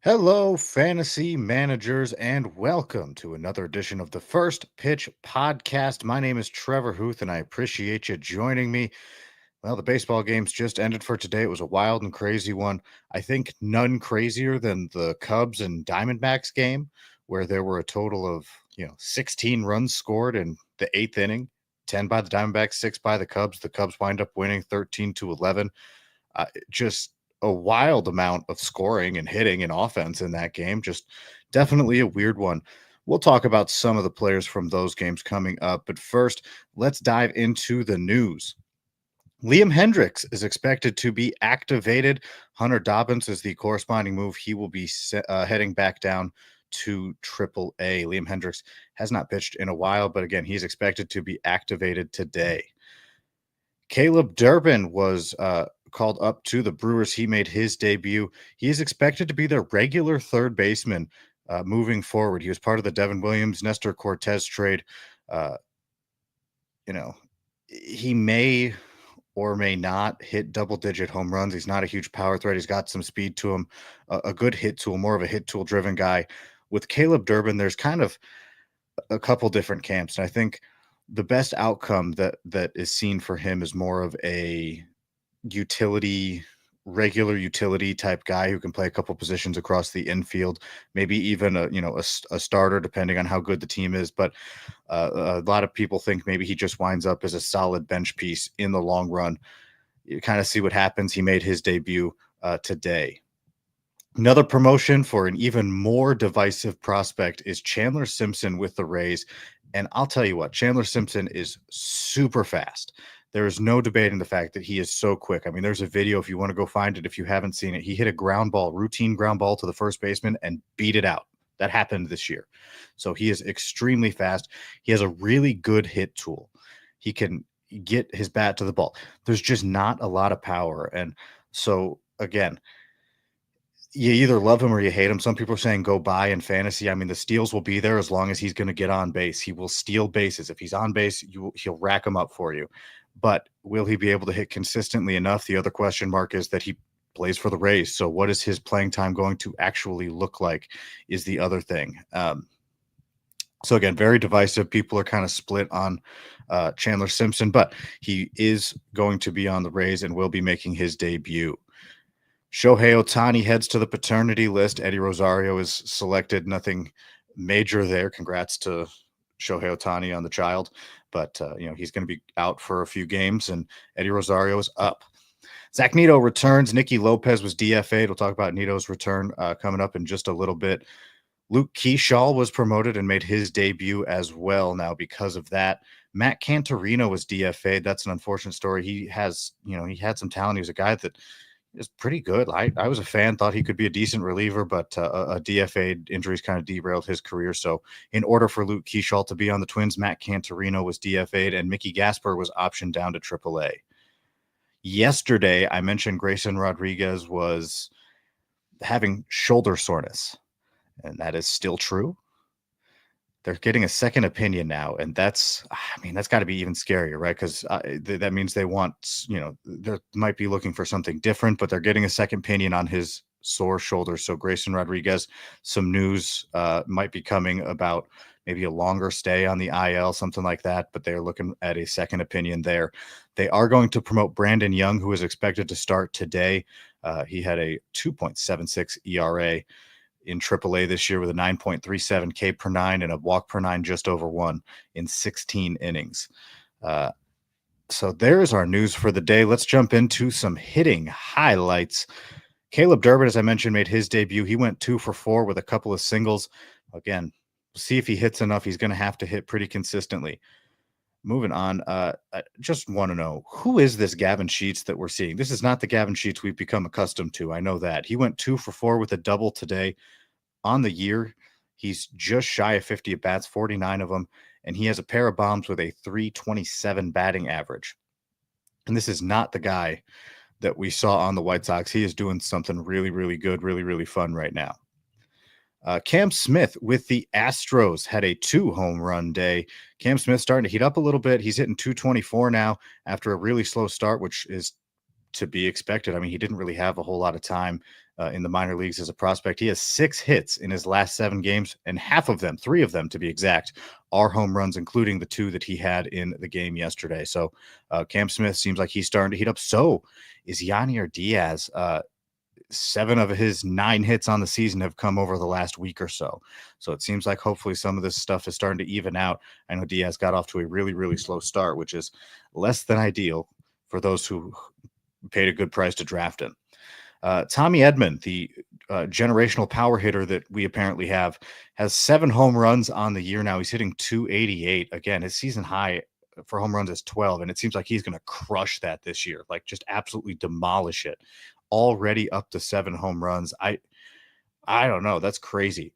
Hello, fantasy managers, and welcome to another edition of the First Pitch Podcast. My name is Trevor Huth, and I appreciate you joining me. Well, the baseball games just ended for today. It was a wild and crazy one. I think none crazier than the Cubs and Diamondbacks game, where there were a total of 16 runs scored in the eighth inning, 10 by the Diamondbacks, 6 by the Cubs. The Cubs wind up winning 13-11. Just a wild amount of scoring and hitting and offense in that game. Just definitely a weird one. We'll talk about some of the players from those games coming up. But first, let's dive into the news. Liam Hendricks is expected to be activated. Hunter Dobbins is the corresponding move. He will be heading back down to Triple-A. Liam Hendricks has not pitched in a while, but again, he's expected to be activated today. Caleb Durbin was called up to the Brewers. He made his debut. He is expected to be their regular third baseman moving forward. He was part of the Devin Williams, Nestor Cortez trade. Uh, you know, he may or may not hit double-digit home runs. He's not a huge power threat. He's got some speed to him, a good hit tool, more of a hit tool-driven guy. With Caleb Durbin, there's kind of a couple different camps, and I think the best outcome that is seen for him is more of a utility, regular utility type guy who can play a couple positions across the infield, maybe even a starter depending on how good the team is. But a lot of people think maybe he just winds up as a solid bench piece in the long run. You kind of see what happens. He made his debut today. Another promotion for an even more divisive prospect is Chandler Simpson with the Rays. And I'll tell you what, Chandler Simpson is super fast. There is no debating the fact that he is so quick. I mean, there's a video if you want to go find it, if you haven't seen it. He hit a routine ground ball to the first baseman and beat it out. That happened this year. So he is extremely fast. He has a really good hit tool. He can get his bat to the ball. There's just not a lot of power. And so, again, you either love him or you hate him. Some people are saying go buy in fantasy. I mean, the steals will be there as long as he's going to get on base. He will steal bases. If he's on base, he'll rack them up for you. But will he be able to hit consistently enough? The other question mark is that he plays for the Rays. So what is his playing time going to actually look like is the other thing. So again, very divisive. People are kind of split on Chandler Simpson, but he is going to be on the Rays and will be making his debut. Shohei Ohtani heads to the paternity list. Eddie Rosario is selected. Nothing major there. Congrats to Shohei Ohtani on the child. But, he's going to be out for a few games, and Eddie Rosario is up. Zach Neto returns. Nicky Lopez was DFA'd. We'll talk about Neto's return coming up in just a little bit. Luke Keyshaw was promoted and made his debut as well now because of that. Matt Cantorino was DFA'd. That's an unfortunate story. He has, he had some talent. He was a guy that is pretty good. I was a fan, thought he could be a decent reliever, but a DFA injuries kind of derailed his career. So in order for Luke Keyshaw to be on the Twins, Matt Cantorino was DFA'd and Mickey Gasper was optioned down to AAA. Yesterday, I mentioned Grayson Rodriguez was having shoulder soreness, and that is still true. They're getting a second opinion now, and that's got to be even scarier, right? Because that means they want, they might be looking for something different, but they're getting a second opinion on his sore shoulder. So Grayson Rodriguez, some news might be coming about maybe a longer stay on the IL, something like that, but they're looking at a second opinion there. They are going to promote Brandon Young, who is expected to start today. He had a 2.76 ERA in AAA this year with a 9.37 K per nine and a walk per nine just over 1 in 16 innings. So there's our news for the day. Let's jump into some hitting highlights. Caleb Durbin, as I mentioned, made his debut. He went 2 for 4 with a couple of singles. Again, see if he hits enough. He's going to have to hit pretty consistently. Moving on, I just want to know, who is this Gavin Sheets that we're seeing? This is not the Gavin Sheets we've become accustomed to. I know that. He went 2 for 4 with a double today. On the year, he's just shy of 50 at bats, 49 of them, and he has a pair of bombs with a 327 batting average. And this is not the guy that we saw on the White Sox. He is doing something really, really good, really, really fun right now. Cam Smith with the Astros had a 2-home run day. Cam Smith starting to heat up a little bit. He's hitting 224 now after a really slow start, which is to be expected. I mean, he didn't really have a whole lot of time in the minor leagues as a prospect. He has 6 hits in his last 7 games, and half of them, 3 of them to be exact, are home runs, including the 2 that he had in the game yesterday. So Cam Smith seems like he's starting to heat up. So is Yanier Diaz. 7 of his 9 hits on the season have come over the last week or so. So it seems like hopefully some of this stuff is starting to even out. I know Diaz got off to a really, really slow start, which is less than ideal for those who paid a good price to draft him. Tommy Edman, the generational power hitter that we apparently have, has 7 home runs on the year now. He's hitting 288. Again, his season high for home runs is 12, and it seems like he's going to crush that this year, like just absolutely demolish it. Already up to 7 home runs. I don't know. That's crazy.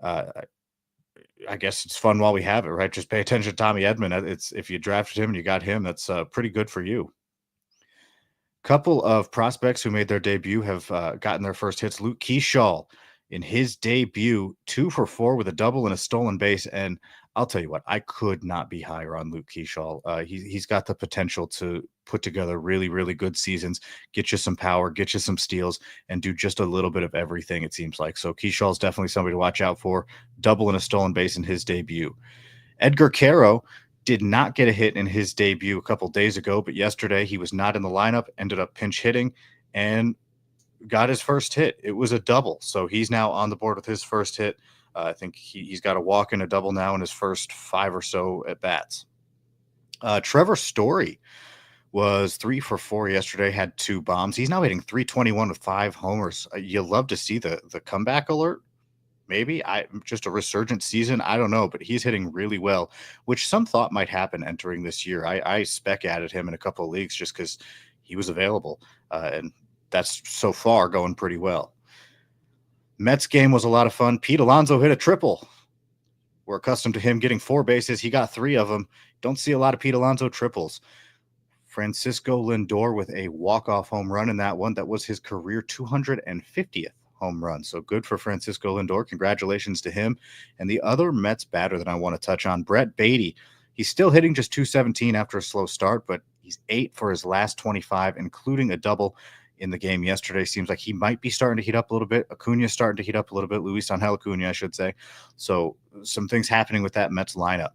I guess it's fun while we have it, right? Just pay attention to Tommy Edman. It's if you drafted him and you got him, that's pretty good for you. Couple of prospects who made their debut have gotten their first hits. Luke Keyshaw in his debut, 2 for 4 with a double and a stolen base. And I'll tell you what, I could not be higher on Luke Keyshaw. He's got the potential to put together really, really good seasons, get you some power, get you some steals, and do just a little bit of everything, it seems like. So Keyshaw is definitely somebody to watch out for. Double and a stolen base in his debut. Edgar Caro did not get a hit in his debut a couple days ago, but yesterday he was not in the lineup, ended up pinch hitting, and got his first hit. It was a double, so he's now on the board with his first hit. I think he's got a walk and a double now in his first 5 or so at bats. Trevor Story was 3 for 4 yesterday, had 2 bombs. He's now hitting 321 with 5 homers. You love to see the comeback alert. Maybe just a resurgent season. I don't know, but he's hitting really well, which some thought might happen entering this year. I spec added him in a couple of leagues just because he was available, and that's so far going pretty well. Mets game was a lot of fun. Pete Alonso hit a triple. We're accustomed to him getting 4 bases. He got 3 of them. Don't see a lot of Pete Alonso triples. Francisco Lindor with a walk-off home run in that one. That was his career 250th home run. So good for Francisco Lindor. Congratulations to him. And the other Mets batter that I want to touch on, Brett Beatty. He's still hitting just 217 after a slow start, but he's 8 for his last 25, including a double in the game yesterday. Seems like he might be starting to heat up a little bit. Acuna's starting to heat up a little bit. Luis Angel Acuna, I should say. So some things happening with that Mets lineup.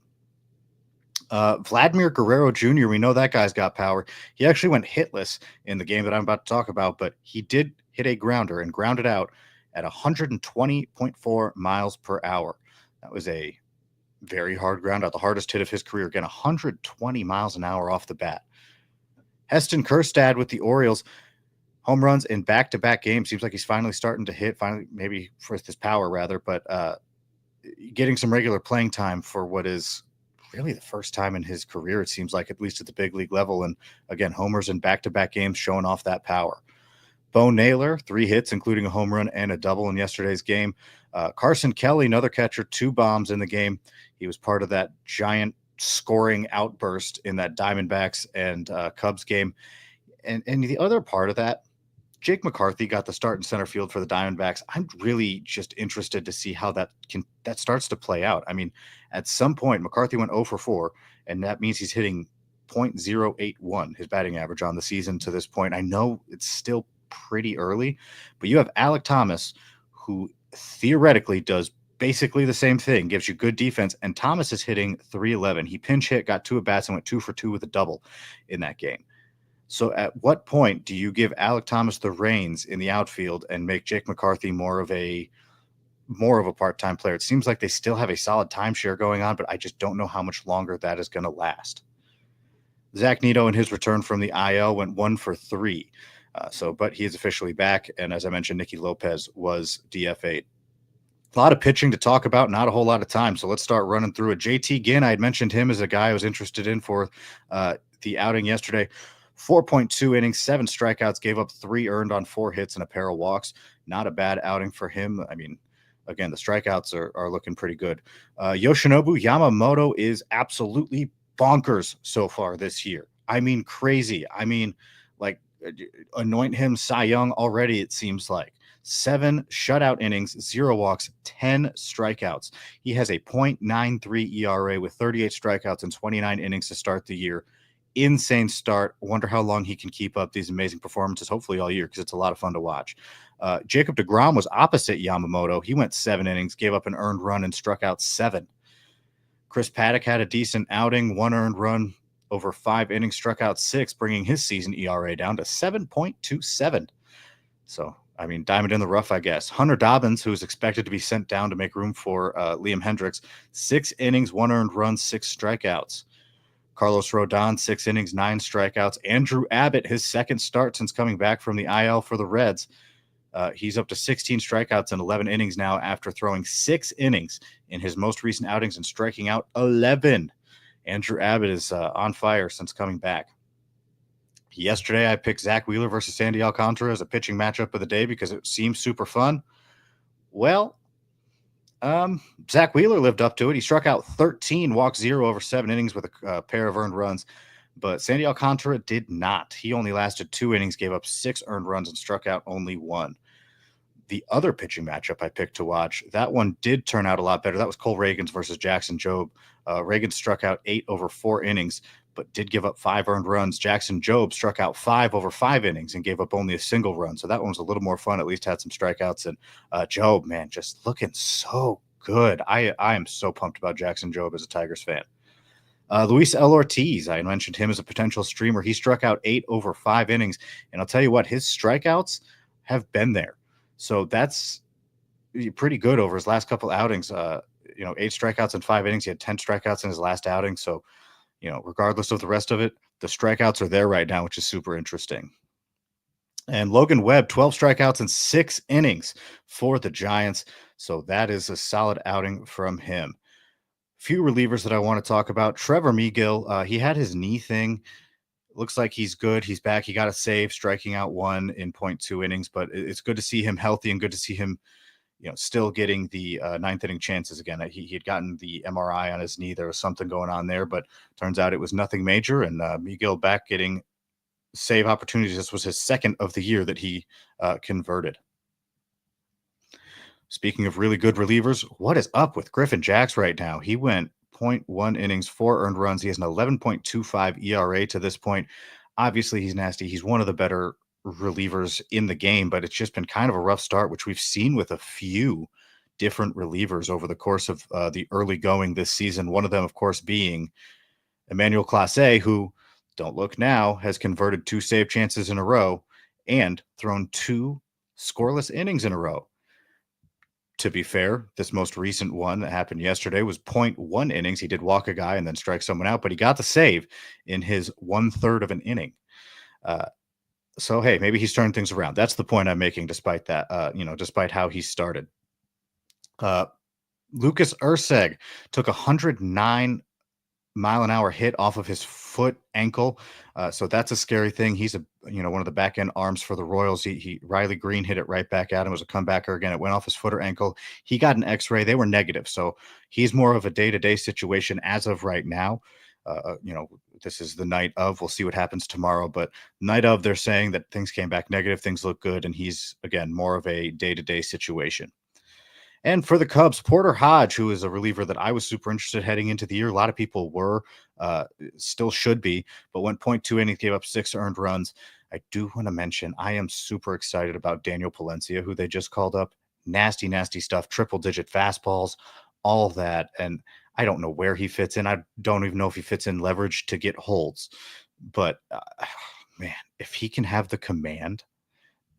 Vladimir Guerrero Jr., we know that guy's got power. He actually went hitless in the game that I'm about to talk about, but he did hit a grounder and grounded out at 120.4 miles per hour. That was a very hard ground out, the hardest hit of his career. Again, 120 miles an hour off the bat. Heston Kjerstad with the Orioles, home runs in back-to-back games. Seems like he's finally starting to hit, finally, maybe for his power rather, but getting some regular playing time for what is really the first time in his career, it seems like, at least at the big league level. And again, homers in back-to-back games showing off that power. Bo Naylor, 3 hits, including a home run and a double in yesterday's game. Carson Kelly, another catcher, 2 bombs in the game. He was part of that giant scoring outburst in that Diamondbacks and Cubs game. And the other part of that, Jake McCarthy got the start in center field for the Diamondbacks. I'm really just interested to see how that starts to play out. I mean, at some point, McCarthy went 0 for 4, and that means he's hitting .081, his batting average on the season to this point. I know it's still pretty early, but you have Alek Thomas, who theoretically does basically the same thing, gives you good defense, and Thomas is hitting .311. He pinch hit, got 2 at bats, and went 2 for 2 with a double in that game. So at what point do you give Alek Thomas the reins in the outfield and make Jake McCarthy more of a part-time player? It seems like they still have a solid timeshare going on, but I just don't know how much longer that is going to last. Zach Neto in his return from the IL went 1 for 3. But he is officially back. And as I mentioned, Nicky Lopez was DFA'd. A lot of pitching to talk about, not a whole lot of time. So let's start running through it. JT Ginn, I had mentioned him as a guy I was interested in for the outing yesterday. 4.2 innings, 7 strikeouts, gave up 3 earned on 4 hits and a pair of walks. Not a bad outing for him. I mean, again, the strikeouts are looking pretty good. Yoshinobu Yamamoto is absolutely bonkers so far this year. I mean, crazy. I mean, like, anoint him Cy Young already, it seems like. 7 shutout innings, 0 walks, 10 strikeouts. He has a .93 ERA with 38 strikeouts and 29 innings to start the year. Insane start. Wonder how long he can keep up these amazing performances, hopefully all year, because it's a lot of fun to watch. Jacob deGrom was opposite Yamamoto. He went 7 innings, gave up an earned run, and struck out 7. Chris Paddock had a decent outing, 1 earned run over 5 innings, struck out 6, bringing his season ERA down to 7.27. So, I mean, diamond in the rough, I guess. Hunter Dobbins, who is expected to be sent down to make room for Liam Hendricks, 6 innings, 1 earned run, 6 strikeouts. Carlos Rodon, 6 innings, 9 strikeouts. Andrew Abbott, his second start since coming back from the IL for the Reds. He's up to 16 strikeouts in 11 innings now after throwing 6 innings in his most recent outings and striking out 11. Andrew Abbott is on fire since coming back. Yesterday, I picked Zach Wheeler versus Sandy Alcantara as a pitching matchup of the day because it seems super fun. Well, Zach Wheeler lived up to it. He struck out 13, walked 0 over 7 innings with a pair of earned runs, but Sandy Alcantara did not. He only lasted 2 innings, gave up 6 earned runs, and struck out only 1. The other pitching matchup I picked to watch, that one did turn out a lot better. That was Cole Reagans versus Jackson Jobe. Reagan struck out 8 over 4 innings, but did give up 5 earned runs. Jackson Jobe struck out 5 over 5 innings and gave up only a single run. So that one was a little more fun, at least had some strikeouts. And Jobe, man, just looking so good. I am so pumped about Jackson Jobe as a Tigers fan. Luis L. Ortiz, I mentioned him as a potential streamer. He struck out 8 over 5 innings. And I'll tell you what, his strikeouts have been there. So that's pretty good over his last couple outings. 8 strikeouts in 5 innings. He had 10 strikeouts in his last outing. So, regardless of the rest of it, the strikeouts are there right now, which is super interesting. And Logan Webb, 12 strikeouts in 6 innings for the Giants. So that is a solid outing from him. Few relievers that I want to talk about. Trevor Megill, he had his knee thing. Looks like he's good. He's back. He got a save, striking out 1 in 0.2 innings, but it's good to see him healthy and good to see him, still getting the 9th inning chances again. He had gotten the MRI on his knee. There was something going on there, but turns out it was nothing major. And Megill back getting save opportunities. This was his second of the year that he converted. Speaking of really good relievers, what is up with Griffin Jax right now? He went 0.1 innings, 4 earned runs. He has an 11.25 ERA to this point. Obviously, he's nasty. He's one of the better relievers in the game, but it's just been kind of a rough start, which we've seen with a few different relievers over the course of the early going this season. One of them, of course, being Emmanuel Clase, who, don't look now, has converted 2 save chances in a row and thrown 2 scoreless innings in a row. To be fair, this most recent one that happened yesterday was 0.1 innings. He did walk a guy and then strike someone out, but he got the save in his 1/3 of an inning. So, hey, maybe he's turned things around. That's the point I'm making, despite that, despite how he started. Lucas Erceg took a 109-mile-an-hour hit off of his foot ankle. So that's a scary thing. He's one of the back end arms for the Royals. Riley Green hit it right back at him. It was a comebacker again. It went off his foot or ankle. He got an X-ray. They were negative. So he's more of a day-to-day situation as of right now. This is the night of. We'll see what happens tomorrow. But night of, they're saying that things came back negative. Things look good. And he's, again, more of a day-to-day situation. And for the Cubs, Porter Hodge, who is a reliever that I was super interested heading into the year. A lot of people were, still should be, but went 0.2 innings, gave up 6 earned runs. I do want to mention I am super excited about Daniel Palencia, who they just called up. Nasty, nasty stuff, triple-digit fastballs, all of that. And I don't know where he fits in. I don't even know if he fits in leverage to get holds. But, man, if he can have the command,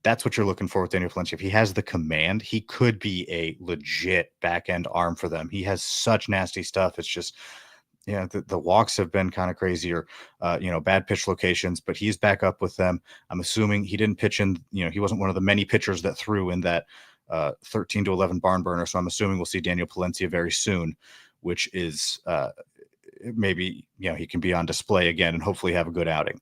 that's what you're looking for with Daniel Palencia. If he has the command, he could be a legit back-end arm for them. He has such nasty stuff. It's just, the walks have been kind of crazy or, bad pitch locations, but he's back up with them. I'm assuming he didn't pitch in, he wasn't one of the many pitchers that threw in that 13-11 barn burner. So I'm assuming we'll see Daniel Palencia very soon, which is maybe, he can be on display again and hopefully have a good outing.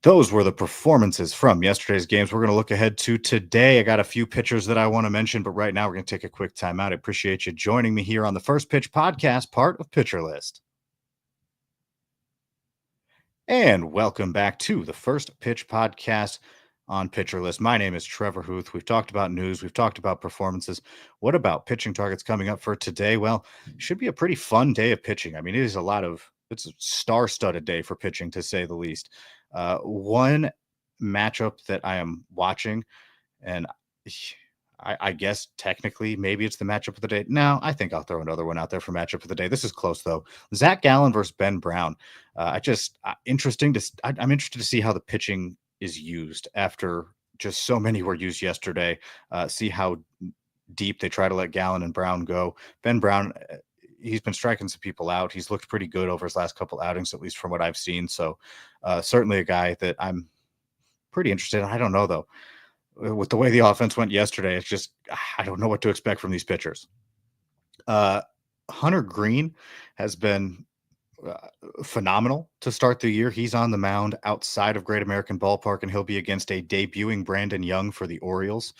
Those were the performances from yesterday's games. We're going to look ahead to today. I got a few pitchers that I want to mention, but right now we're going to take a quick time out. I appreciate you joining me here on the First Pitch Podcast, part of Pitcher List. And welcome back to the First Pitch Podcast on Pitcher List. My name is Trevor Huth. We've talked about news. We've talked about performances. What about pitching targets coming up for today? Well, it should be a pretty fun day of pitching. I mean, it's a star-studded day for pitching, to say the least. One matchup that I am watching And I guess technically maybe it's the matchup of the day. No, I think I'll throw another one out there for matchup of the day. This is close though. Zach Gallen versus Ben Brown. I'm interested to see how the pitching is used after just so many were used yesterday. See how deep they try to let Gallen and Brown go. Ben Brown, he's been striking some people out. He's looked pretty good over his last couple outings, at least from what I've seen. So certainly a guy that I'm pretty interested in. I don't know though. With the way the offense went yesterday, it's just I don't know what to expect from these pitchers. Uh, Hunter Green has been uh, phenomenal to start the year. He's on the mound outside of Great American Ballpark, and he'll be against a debuting Brandon Young for the Orioles.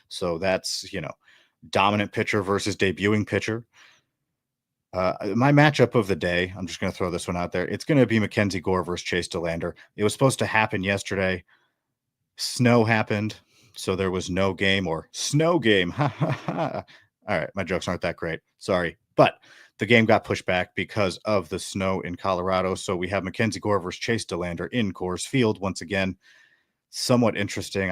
So that's, dominant pitcher versus debuting pitcher. My matchup of the day, I'm just going to throw this one out there. It's going to be Mackenzie Gore versus Chase DeLander. It was supposed to happen yesterday. Snow happened, so there was no game or snow game. All right, my jokes aren't that great. Sorry. But the game got pushed back because of the snow in Colorado. So we have Mackenzie Gore versus Chase DeLander in Coors Field once again. Somewhat interesting.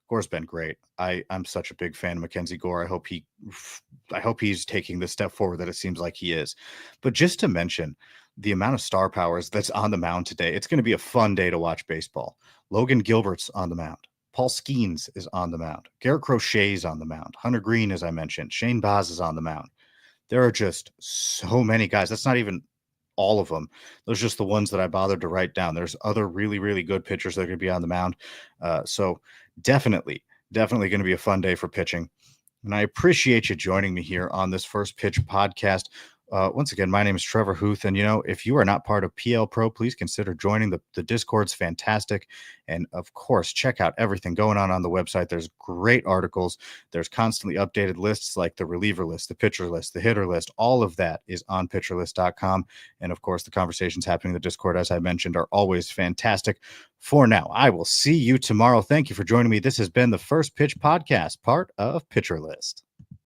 Gore's been great. I'm such a big fan of Mackenzie Gore. I hope he's taking the step forward that it seems like he is. But just to mention the amount of star powers that's on the mound today, it's going to be a fun day to watch baseball. Logan Gilbert's on the mound. Paul Skeens is on the mound. Garrett Crochet's on the mound. Hunter Green, as I mentioned. Shane Baz is on the mound. There are just so many guys. That's not even all of them. Those are just the ones that I bothered to write down. There's other really, really good pitchers that are going to be on the mound. So definitely going to be a fun day for pitching. And I appreciate you joining me here on this First Pitch podcast. Once again, my name is Trevor Huth. And, if you are not part of PL Pro, please consider joining the Discord's fantastic. And, of course, check out everything going on the website. There's great articles. There's constantly updated lists like the reliever list, the pitcher list, the hitter list. All of that is on pitcherlist.com. And, of course, the conversations happening in the Discord, as I mentioned, are always fantastic. For now, I will see you tomorrow. Thank you for joining me. This has been the First Pitch podcast, part of Pitcher List.